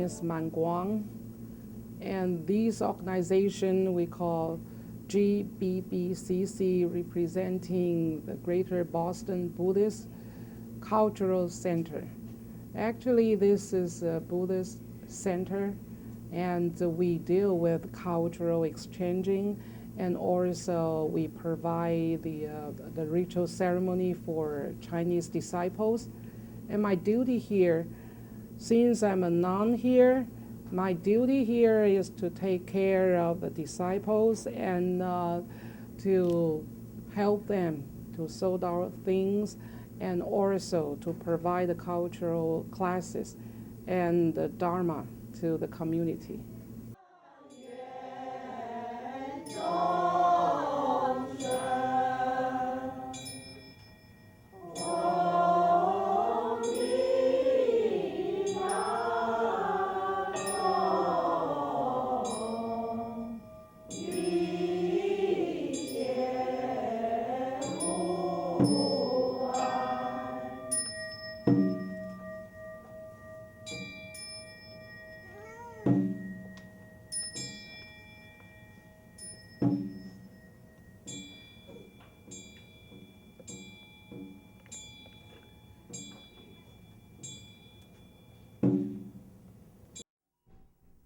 is Manguang, and this organization we call GBBCC, representing the Greater Boston Buddhist Cultural Center. Actually, this is a Buddhist center, and we deal with cultural exchanging, and also we provide the ritual ceremony for Chinese disciples. And my duty here, since I'm a nun here, my duty here is to take care of the disciples and to help them to sort out things, and also to provide the cultural classes and the Dharma to the community.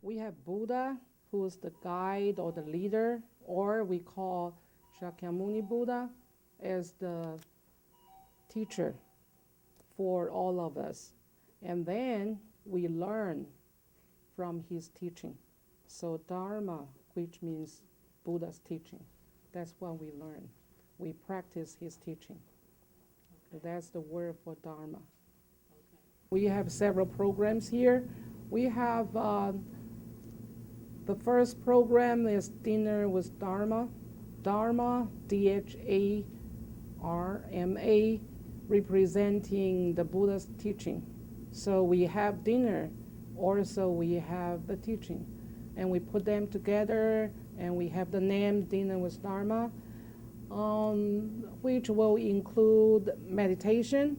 We have Buddha, who is the guide or the leader, or we call Shakyamuni Buddha as the teacher for all of us. And then we learn from his teaching. So Dharma, which means Buddha's teaching, that's what we learn. We practice his teaching. So that's the word for Dharma. We have several programs here. We have the first program is Dinner with Dharma. Dharma, D-H-A-R-M-A, representing the Buddha's teaching. So we have dinner, also we have the teaching. And we put them together, and we have the name Dinner with Dharma, which will include meditation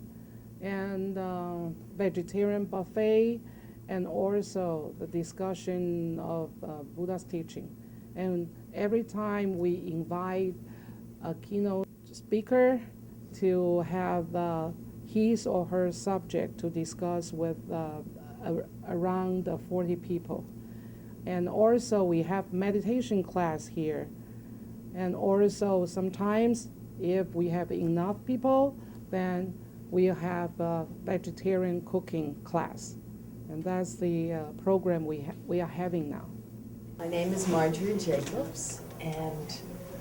and vegetarian buffet, and also the discussion of Buddha's teaching. And every time we invite a keynote speaker to have his or her subject to discuss with around 40 people. And also we have meditation class here. And also sometimes if we have enough people, then we have a vegetarian cooking class. And that's the program we are having now. My name is Marjorie Jacobs, and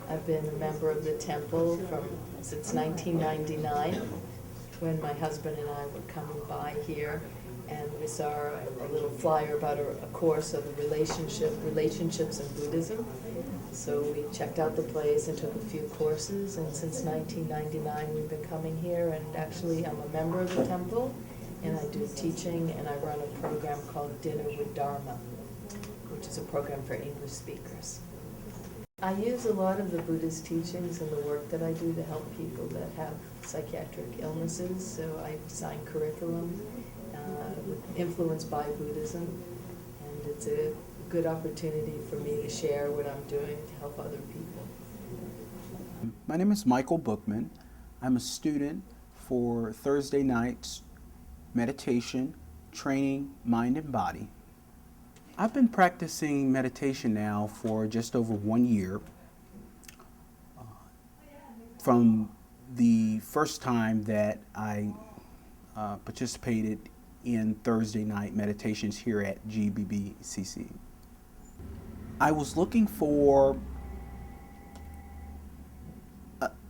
I've been a member of the temple since 1999, when my husband and I were coming by here, and we saw a little flyer about a course of relationships in Buddhism. So we checked out the place and took a few courses, and since 1999 we've been coming here, and actually I'm a member of the temple, and I do teaching, and I run a program called Dinner with Dharma, which is a program for English speakers. I use a lot of the Buddhist teachings in the work that I do to help people that have psychiatric illnesses, so I design curriculum influenced by Buddhism, and it's a good opportunity for me to share what I'm doing to help other people. My name is Michael Bookman. I'm a student for Thursday nights meditation, training, mind and body. I've been practicing meditation now for just over 1 year. From the first time that I participated in Thursday night meditations here at GBBCC. I was looking for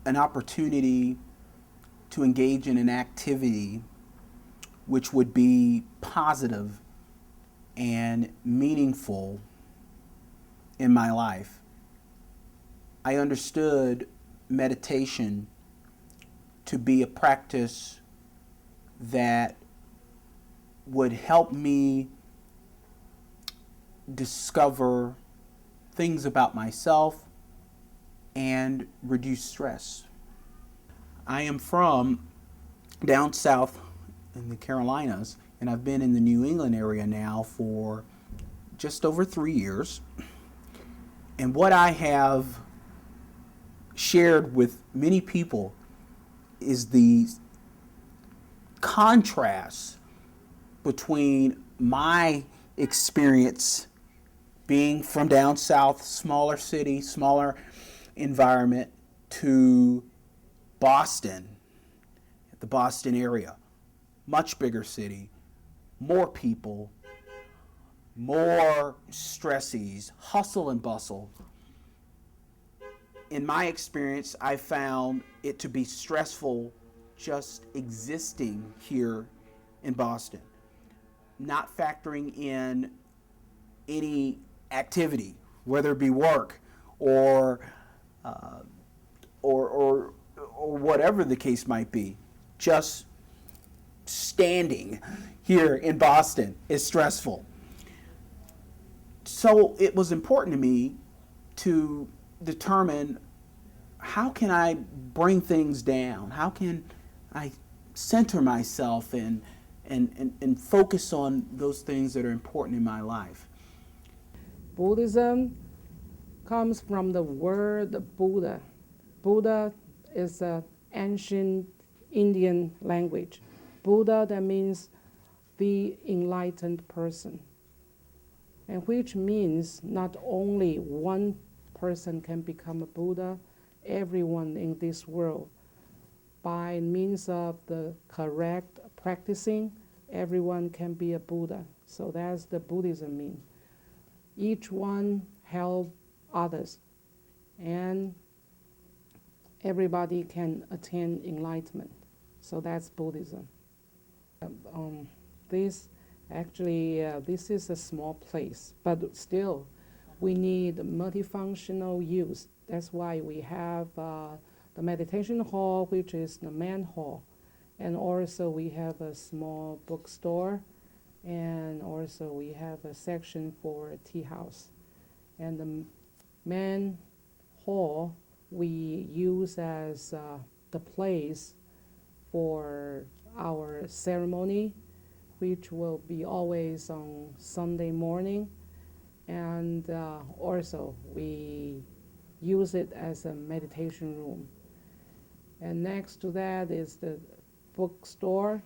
an opportunity to engage in an activity which would be positive and meaningful in my life. I understood meditation to be a practice that would help me discover things about myself and reduce stress. I am from down south in the Carolinas, and I've been in the New England area now for just over 3 years. And what I have shared with many people is the contrast between my experience being from down south, smaller city, smaller environment, to Boston, the Boston area, much bigger city, more people, more stresses, hustle and bustle. In my experience, I found it to be stressful just existing here in Boston, not factoring in any activity, whether it be work or whatever the case might be. Just standing here in Boston is stressful. So it was important to me to determine, how can I bring things down? How can I center myself and focus on those things that are important in my life? Buddhism comes from the word Buddha. Buddha is an ancient Indian language. Buddha, that means the enlightened person, and which means not only one person can become a Buddha, everyone in this world, by means of the correct practicing, everyone can be a Buddha. So that's the Buddhism mean. Each one help others, and everybody can attain enlightenment. So that's Buddhism. This is a small place, but still we need multifunctional use. That's why we have the meditation hall, which is the main hall, and also we have a small bookstore, and also we have a section for a tea house. And the main hall we use as the place for our ceremony, which will be always on Sunday morning. And also we use it as a meditation room. And next to that is the bookstore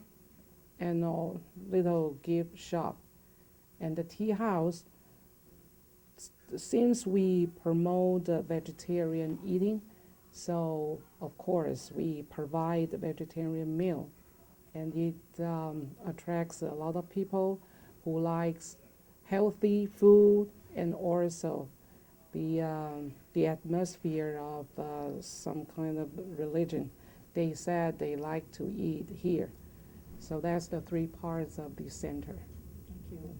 and a little gift shop. And the tea house, since we promote vegetarian eating, so of course we provide a vegetarian meal. And it attracts a lot of people who likes healthy food, and also the atmosphere of some kind of religion. They said they like to eat here. So that's the three parts of the center. Thank you.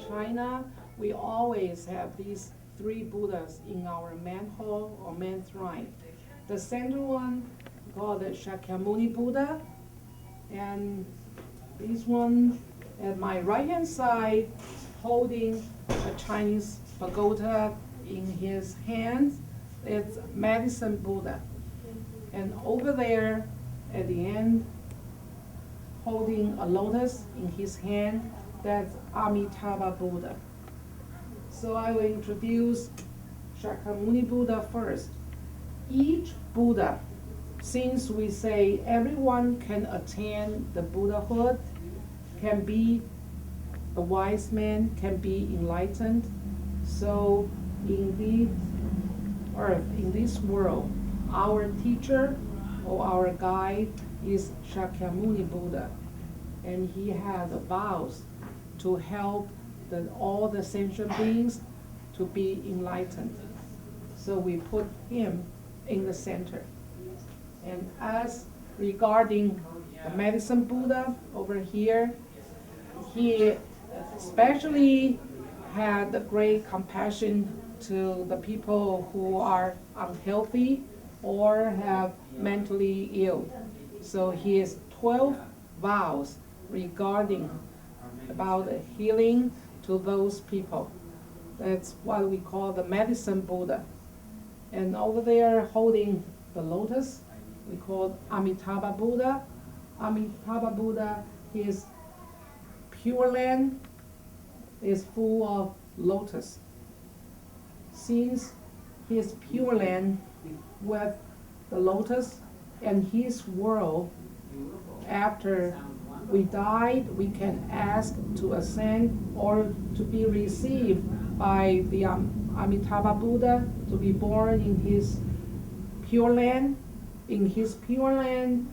China, we always have these three Buddhas in our main hall or main shrine. The center one called the Shakyamuni Buddha, and this one at my right hand side holding a Chinese pagoda in his hands. It's Medicine Buddha. And over there at the end holding a lotus in his hand, that's Amitabha Buddha. So I will introduce Shakyamuni Buddha first. Each Buddha, since we say everyone can attain the Buddhahood, can be a wise man, can be enlightened, so in this earth, in this world, our teacher or our guide is Shakyamuni Buddha, and he had vows to help all the sentient beings to be enlightened. So we put him in the center. And as regarding the medicine Buddha over here, he especially had a great compassion to the people who are unhealthy or have mentally ill. So he has 12 vows regarding about healing to those people. That's what we call the medicine Buddha. And over there holding the lotus, we call Amitabha Buddha. Amitabha Buddha, his pure land is full of lotus. Since his pure land with the lotus and his world, after we died, we can ask to ascend or to be received by the Amitabha Buddha to be born in his pure land. In his pure land,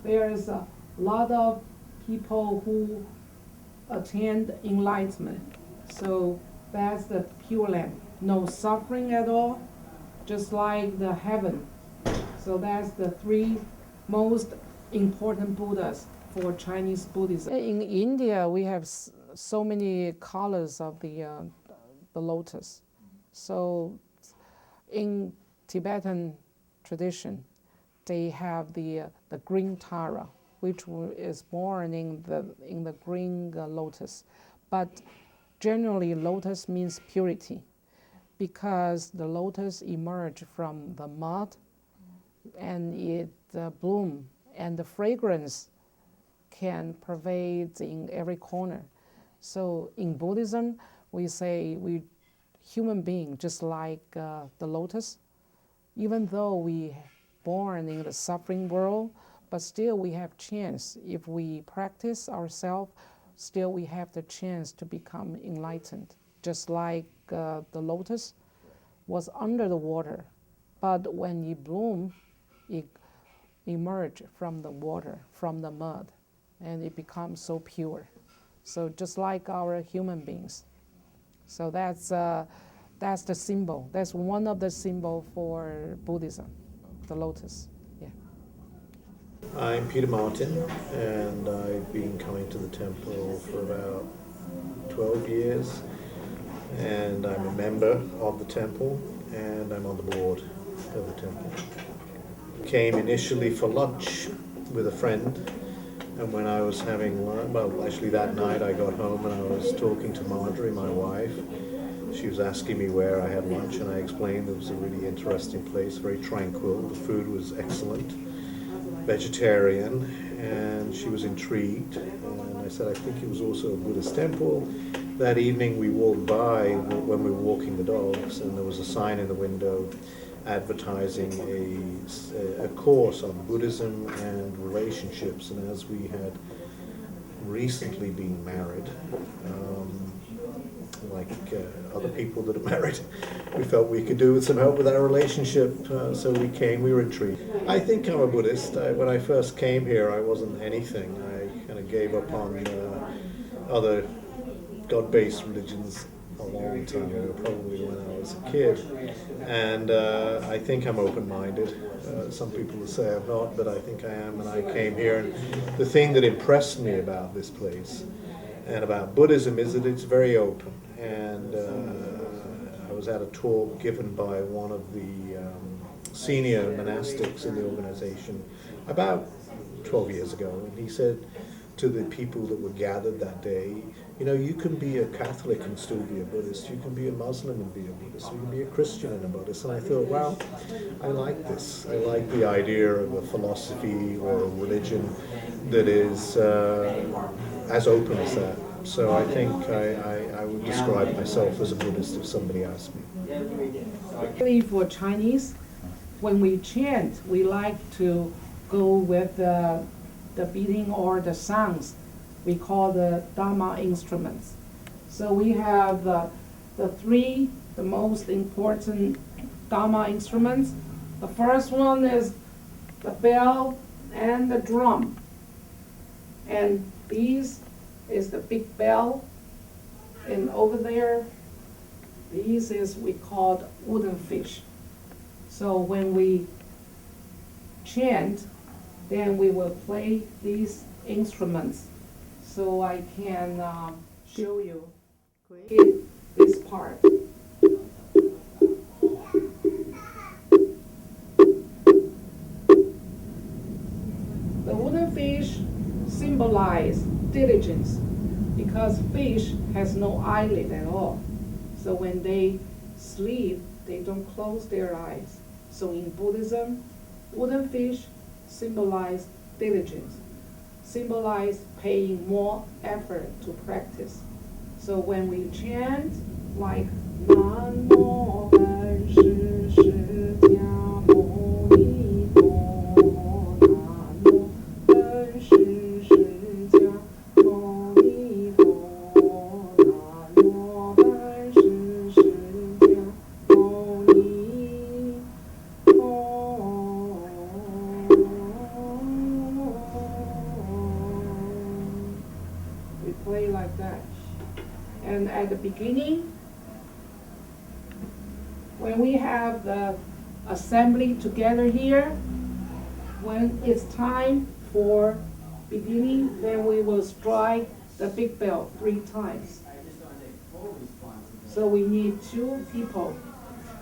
there is a lot of people who attain enlightenment. So that's the pure land. No suffering at all, just like the heaven. So that's the three most important Buddhas for Chinese Buddhism. In India, we have so many colors of the lotus. So in Tibetan tradition, they have the green Tara, which is born in the green lotus. But generally, lotus means purity, because the lotus emerge from the mud, and it bloom, and the fragrance can pervade in every corner. So in Buddhism, we say we human being just like the lotus, even though we born in the suffering world, but still we have chance. If we practice ourselves, still we have the chance to become enlightened. Just like the lotus was under the water, but when it bloomed, it emerged from the water, from the mud, and it becomes so pure. So just like our human beings. So that's the symbol. That's one of the symbols for Buddhism, the lotus. Yeah. I'm Peter Martin, and I've been coming to the temple for about 12 years, and I'm a member of the temple, and I'm on the board of the temple. Came initially for lunch with a friend, and when I was having lunch, well, actually that night I got home and I was talking to Marjorie, my wife. She was asking me where I had lunch, and I explained it was a really interesting place, very tranquil. The food was excellent, vegetarian, and she was intrigued. And I said, I think it was also a Buddhist temple. That evening we walked by when we were walking the dogs, and there was a sign in the window advertising a course on Buddhism and relationships. And as we had recently been married, like other people that are married, we felt we could do with some help with our relationship, so we came. We were intrigued. I think I'm a Buddhist. When I first came here, I wasn't anything. I kind of gave up on other God-based religions a long time ago, probably when I was a kid. And I think I'm open-minded. Some people will say I'm not, but I think I am. And I came here, and the thing that impressed me about this place and about Buddhism is that it's very open. And I was at a talk given by one of the senior monastics in the organization about 12 years ago, and he said to the people that were gathered that day, you know, you can be a Catholic and still be a Buddhist, you can be a Muslim and be a Buddhist, you can be a Christian and a Buddhist. And I thought, wow, I like this. I like the idea of a philosophy or a religion that is as open as that. So I think I would describe myself as a Buddhist if somebody asked me. Really, for Chinese, when we chant, we like to go with the beating or the sounds. We call the Dharma instruments. So we have the most important Dharma instruments. The first one is the bell and the drum. And these is the big bell. And over there, these is we called wooden fish. So when we chant, then we will play these instruments. So I can show you this part. The wooden fish symbolize diligence because fish has no eyelid at all. So when they sleep, they don't close their eyes. So in Buddhism, wooden fish symbolize diligence, symbolize paying more effort to practice. So when we chant like Namo Ban Shi Shi Jia Mo Ni Fo, Namo Ban Shi Shi Jia Mo Ni Fo, Namo Ban Shi Shi Jia Mo Ni Fo. We play like that. And at the beginning, when we have the assembly together here, when it's time for beginning, then we will strike the big bell 3 times. So we need 2 people.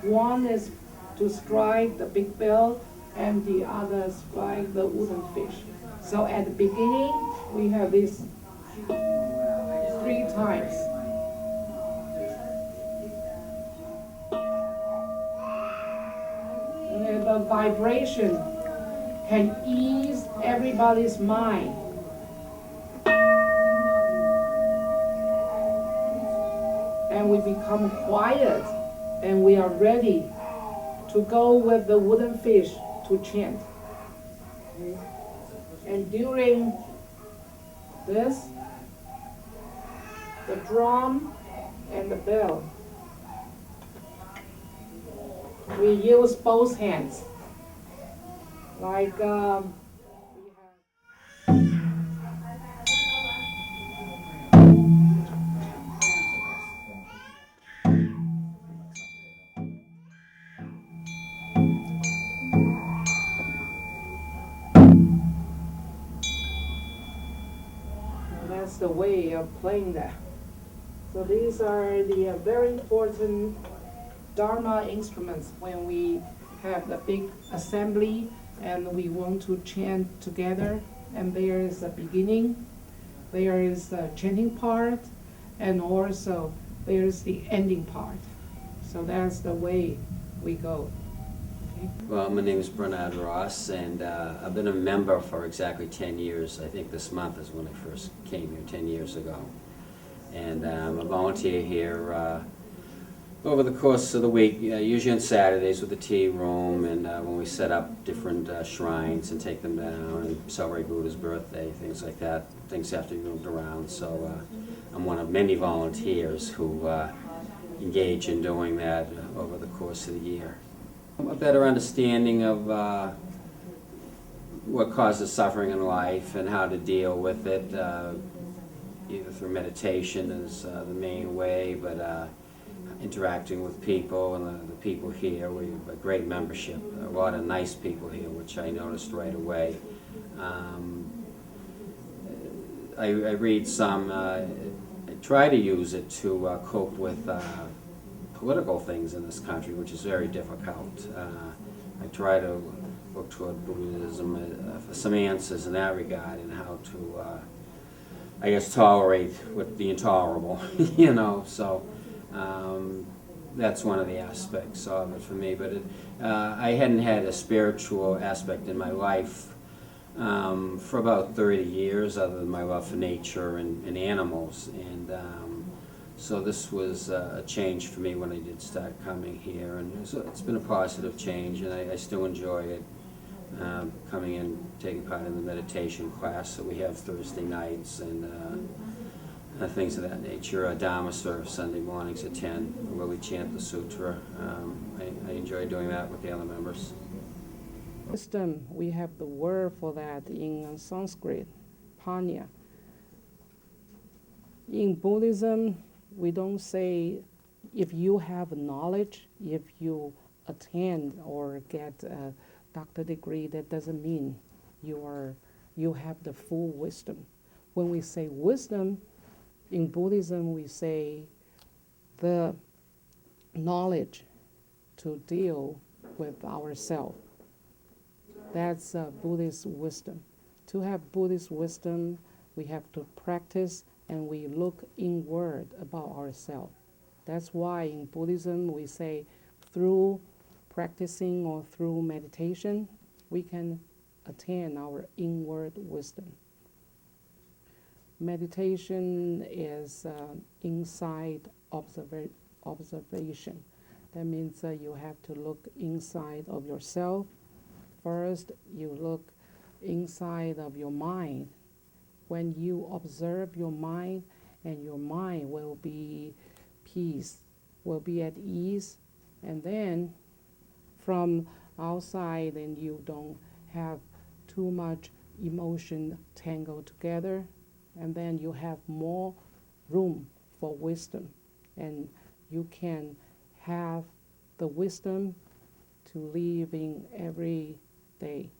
One is to strike the big bell and the other strike the wooden fish. So at the beginning, we have this 3 times. And the vibration can ease everybody's mind. And we become quiet and we are ready to go with the wooden fish to chant. And during this, the drum and the bell, we use both hands. Like we have that's the way of playing that. So these are the very important Dharma instruments when we have the big assembly and we want to chant together. And there is a beginning, there is the chanting part, and also there is the ending part. So that's the way we go. Okay. Well, my name is Bernard Ross, and I've been a member for exactly 10 years. I think this month is when I first came here 10 years ago. And I'm a volunteer here over the course of the week, usually on Saturdays with the tea room, and when we set up different shrines and take them down and celebrate Buddha's birthday, things like that. Things have to be moved around, so I'm one of many volunteers who engage in doing that over the course of the year. A better understanding of what causes suffering in life and how to deal with it, either through meditation is the main way, but interacting with people and the people here. We have a great membership, a lot of nice people here, which I noticed right away. I read some, I try to use it to cope with political things in this country, which is very difficult. I try to look toward Buddhism for some answers in that regard, and how to, I guess, tolerate with the intolerable, you know, so that's one of the aspects of it for me. But I hadn't had a spiritual aspect in my life for about 30 years, other than my love for nature and animals. And so this was a change for me when I did start coming here. And so it's been a positive change, and I still enjoy it. Coming in, taking part in the meditation class that we have Thursday nights, and things of that nature. Dharma service Sunday mornings at 10, where we chant the sutra. I enjoy doing that with the other members. Wisdom, we have the word for that in Sanskrit, panya. In Buddhism, we don't say if you have knowledge, if you attend or get a doctor degree, that doesn't mean you have the full wisdom. When we say wisdom, in Buddhism, we say the knowledge to deal with ourselves. That's Buddhist wisdom. To have Buddhist wisdom, we have to practice and we look inward about ourselves. That's why in Buddhism we say through practicing or through meditation, we can attain our inward wisdom. Meditation is inside observation. That means you have to look inside of yourself. First, you look inside of your mind. When you observe your mind, and your mind will be peace, will be at ease, and then from outside, and you don't have too much emotion tangled together, and then you have more room for wisdom, and you can have the wisdom to live in every day.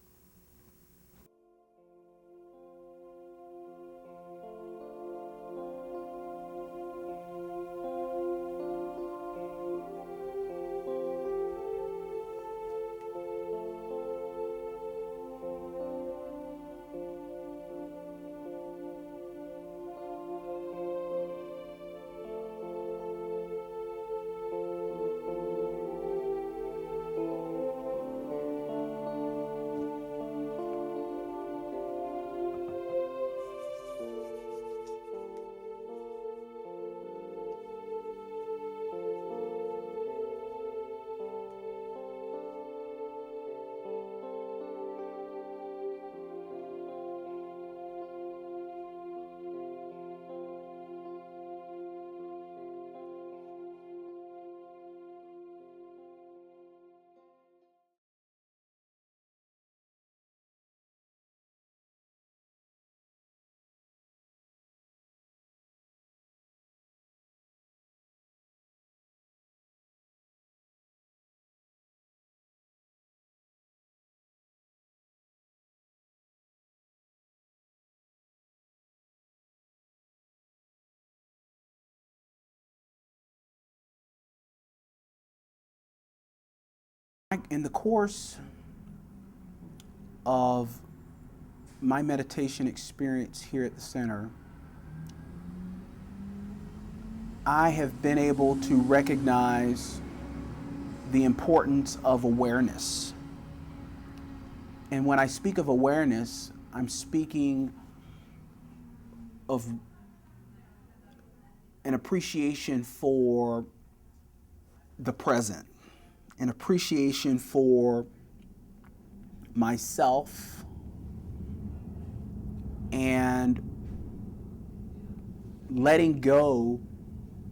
In the course of my meditation experience here at the center, I have been able to recognize the importance of awareness. And when I speak of awareness, I'm speaking of an appreciation for the present, an appreciation for myself, and letting go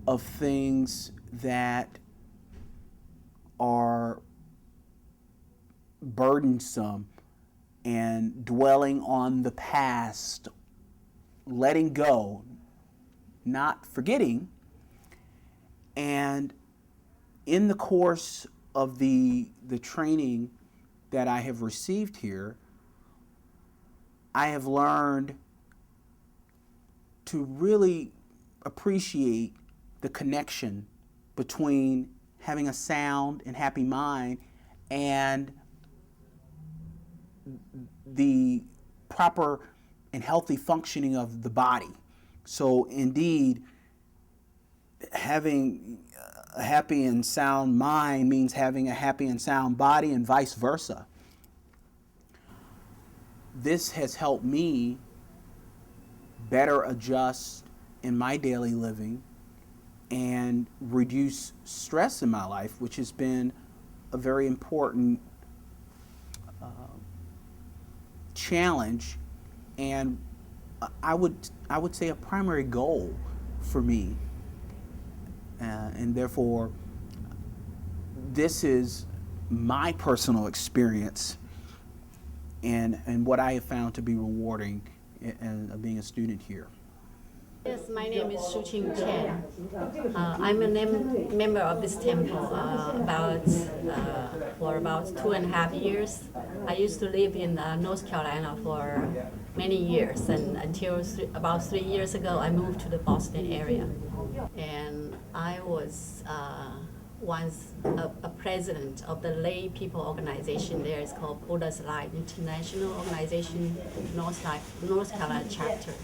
of things that are burdensome and dwelling on the past, letting go, not forgetting. And in the course of the training that I have received here, I have learned to really appreciate the connection between having a sound and happy mind and the proper and healthy functioning of the body. So indeed, having a happy and sound mind means having a happy and sound body, and vice versa. This has helped me better adjust in my daily living and reduce stress in my life, which has been a very important challenge, and I would say a primary goal for me. And therefore, this is my personal experience and what I have found to be rewarding in being a student here. Yes, my name is Shuqing Chen. I'm a member of this temple for about 2.5 years. I used to live in North Carolina for many years, and until about 3 years ago, I moved to the Boston area. And I was once a president of the lay people organization there. It's called Buddhist Life International Organization, North Carolina chapter.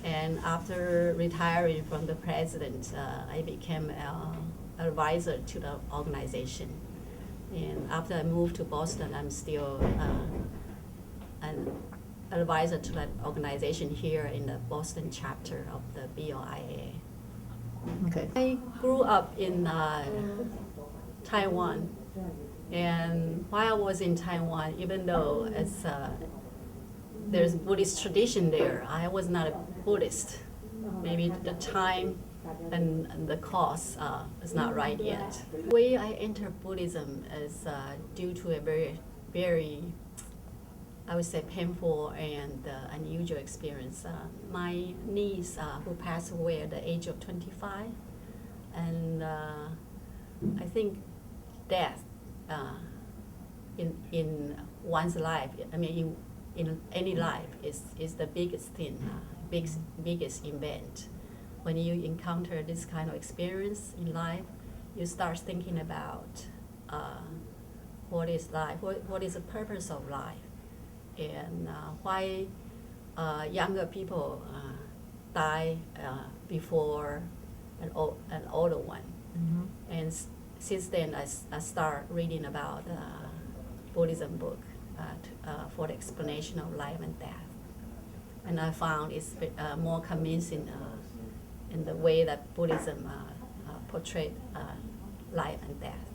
And after retiring from the president, I became an advisor to the organization. And after I moved to Boston, I'm still an advisor to that organization here in the Boston chapter of the BOIA. Okay. I grew up in Taiwan, and while I was in Taiwan, even though there's Buddhist tradition there, I was not a Buddhist. Maybe the time and the cause is not right yet. The way I entered Buddhism is due to a very, I would say, painful and unusual experience. My niece, who passed away at the age of 25, and I think death in one's life, I mean, in any life, is the biggest thing, biggest event. When you encounter this kind of experience in life, you start thinking about what is life, what is the purpose of life, and why younger people die before an older one. Mm-hmm. And since then, I start reading about Buddhism book for the explanation of life and death. And I found it's more convincing in the way that Buddhism portrayed life and death.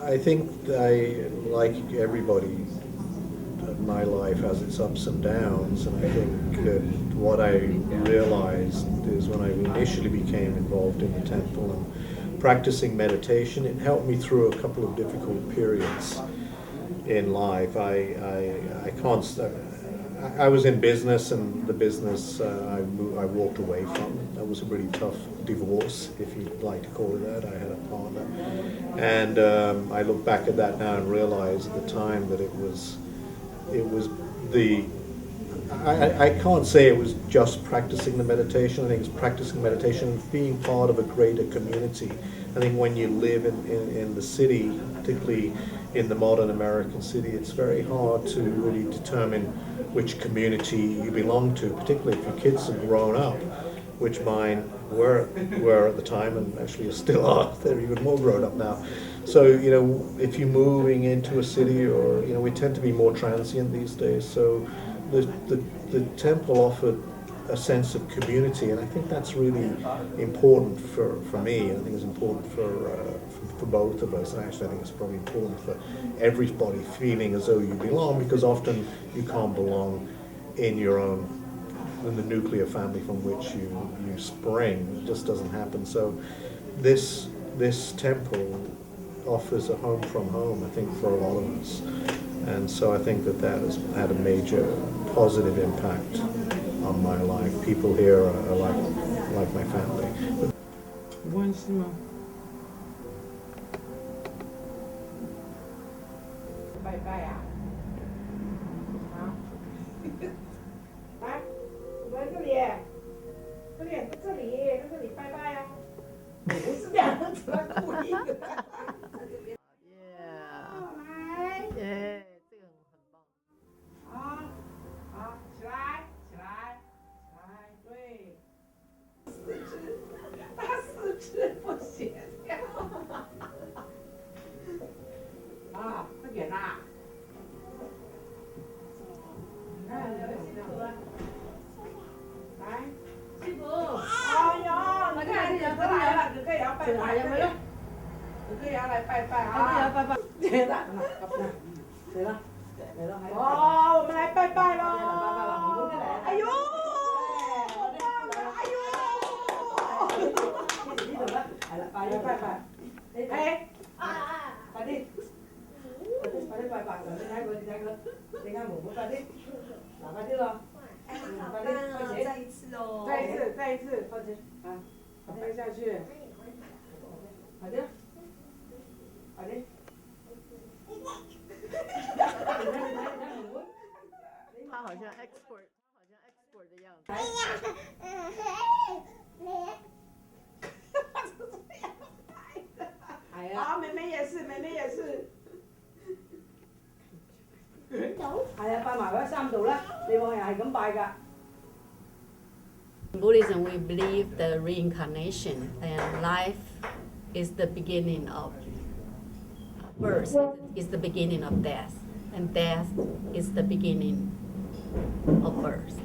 I think like everybody, my life has its ups and downs, and I think that what I realized is when I initially became involved in the temple and practicing meditation, it helped me through a couple of difficult periods in life. I was in business, and the business I walked away from. That was a really tough divorce, if you'd like to call it that. I had a partner, and I look back at that now and realize at the time that it was the. I can't say it was just practicing the meditation. I think it's practicing meditation and being part of a greater community. I think when you live in the city, particularly in the modern American city, it's very hard to really determine which community you belong to, particularly if your kids have grown up, which mine were at the time, and actually still are. They're even more grown up now. So, if you're moving into a city, or, we tend to be more transient these days. So the temple offered a sense of community, and I think that's really important for me. I think it's important for both of us, and actually I think it's probably important for everybody, feeling as though you belong, because often you can't belong in the nuclear family from which you spring. It just doesn't happen. So this temple offers a home from home, I think, for a lot of us. And so I think that has had a major positive impact on my life. People here are like my family. Once more. Bye bye. 来，我们这里在这里拜拜啊！不是这样子的，故意的。来，这个很棒。好，起来，对。他四肢不行。拜拜有冇咯？你有嚟拜拜啊！拜拜，嚟啦，嚟啦，嚟啦！哦，我們來拜拜咯！哎呦，好棒啊！哎呦，呢度啦，係啦，拜拜，誒，快啲，快啲拜拜！嗱，你睇佢，你睇妹妹快啲，嗱快啲咯，快啲，開始，再一次，快啲，啊，拜下去，快啲。快啲！他好像 export 的樣子。係啊！妹妹也是。係啊，拜埋嗰3度啦，你往日係咁拜㗎。In Buddhism, we believe the reincarnation and life is the beginning of birth, is the beginning of death, and death is the beginning of birth.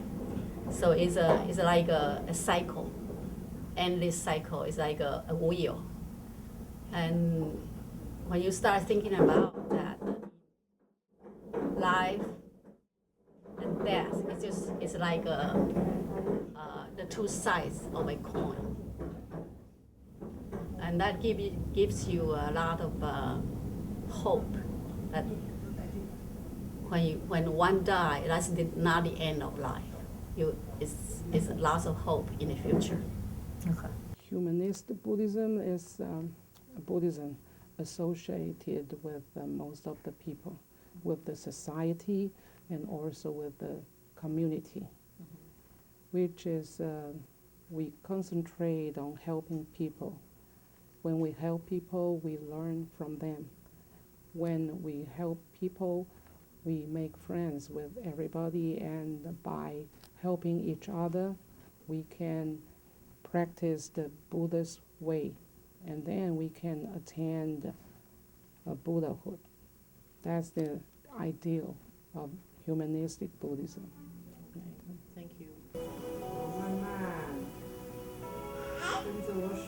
So it's like a cycle, endless cycle. It's like a wheel. And when you start thinking about that, life and death, it's like the two sides of a coin. And that gives you a lot of hope that when one dies, that's not the end of life. It's lots of hope in the future. Okay. Humanistic Buddhism is Buddhism associated with most of the people, with the society and also with the community, which is we concentrate on helping people. When we help people, we learn from them. When we help people, we make friends with everybody, and by helping each other, we can practice the Buddhist way, and then we can attain Buddhahood. That's the ideal of humanistic Buddhism. Thank you. 慢慢跟着我数。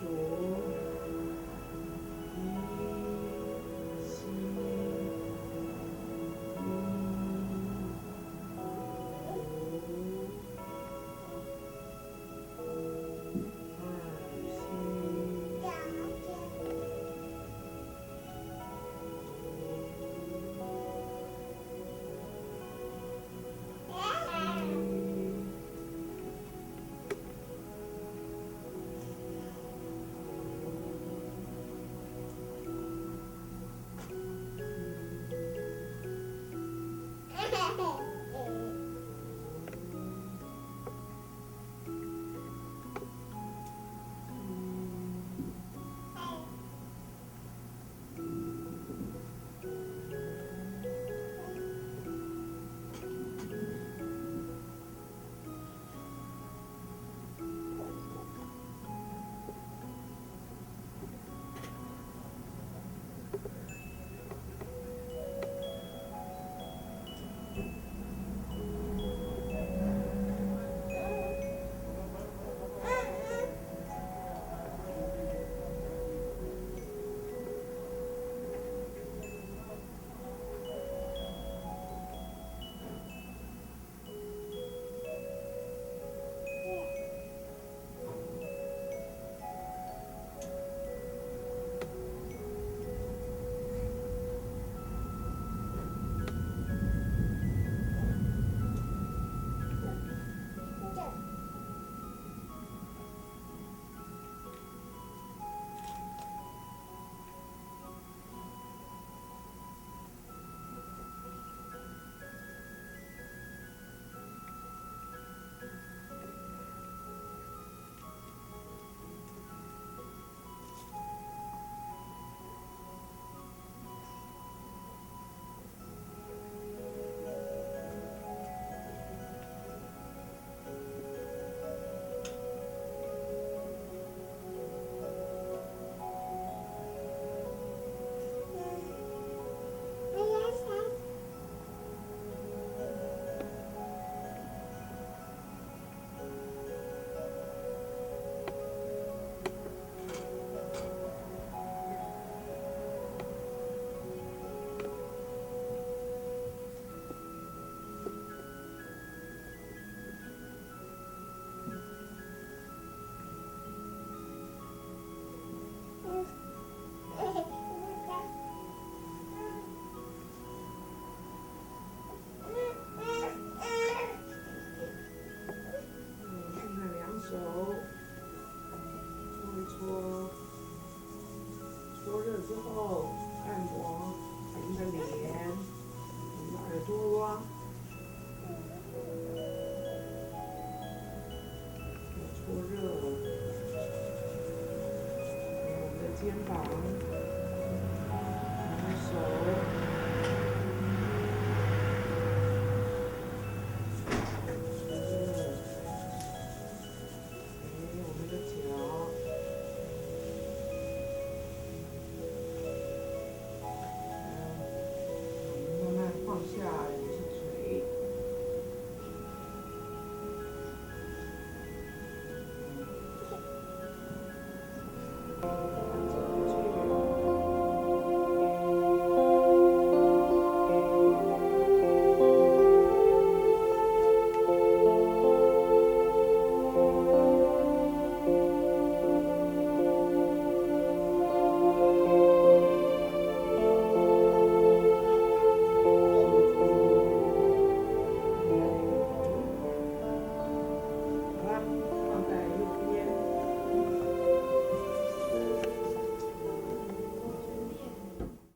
肩膀。